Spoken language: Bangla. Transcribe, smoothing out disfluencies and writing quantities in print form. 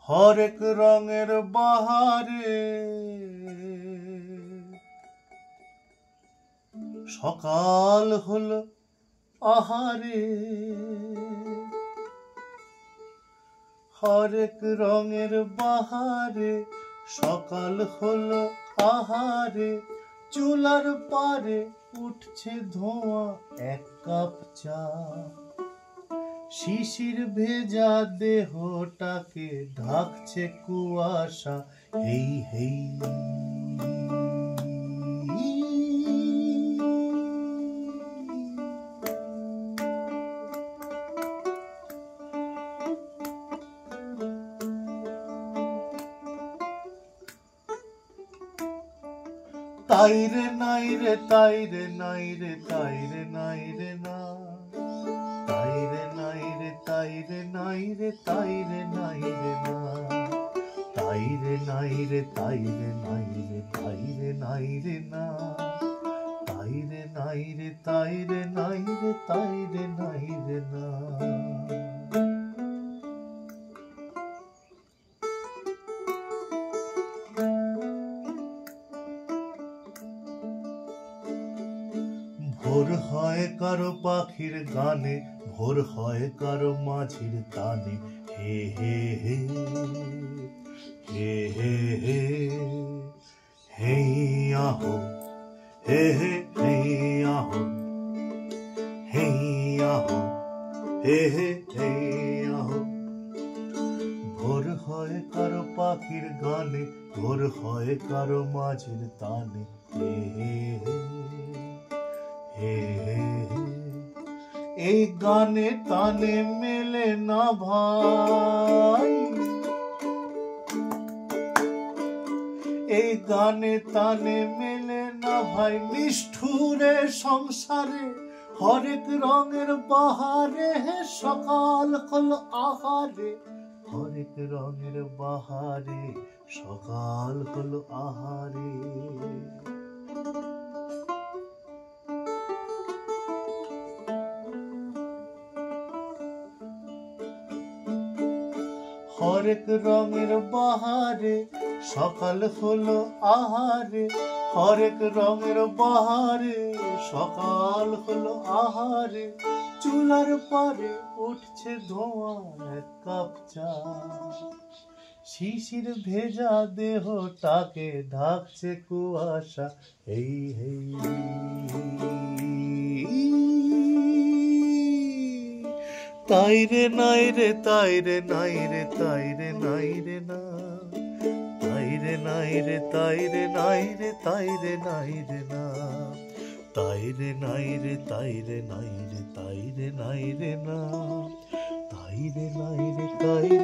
হরেক রঙের বাহারে সকাল হলো আহারে, হরেক রঙের বাহারে সকাল হলো আহারে, চুলার পারে উঠছে ধোঁয়া এক কাপ চা, শিশির ভেজা দেহটাকে ঢাকছে কুয়াশা, হেই হেই। তাইরে নাইরে তাইরে নাইরে তাইরে নাইরে না, তাইরে নাইরে তাইরে নাইরে তাইরে নাইরে না, তাইরে নাইরে তাইরে নাইরে তাইরে নাইরে না, তাইরে নাইরে তাইরে নাইরে তাইরে নাইরে না। ভোর হয় কারো পাখির গানে, ভোর হয় কারো মাঝির তানে, হে হে হে হে হে হে হে আহো, হে হে হে আহো, হে আহো, হে হে হে আহো। ভোর হয় কারো পাখির গানে, ভোর হয় কারো মাঝির তানে, হে হে হে হে। এই গানে তানে মেলে না ভাই, এই গানে তানে মেলে না ভাই, নিষ্ঠুরে সংসারে হরেক রঙের বাহারে, সকাল হলো আহারে, হরেক রঙের বাহারে সকাল হলো আহারে। হরেক রঙের বাহারে সকাল হলো আহারে, হরেক রঙের বাহারে সকাল হলো আহারে, চুলার পারে উঠছে ধোঁয়া এক কাপ চা, শিশির ভেজা দেহটাকে ঢাকছে কুয়াশা, এই হেই। তাইরে নাইরে তাইরে নাইরে তাইরে নাইরে না, তাইরে নাইরে তাইরে নাইরে তাইরে নাইরে না, তাইরে নাইরে তাইরে নাইরে তাইরে নাইরে না, তাইরে নাইরে তাইরে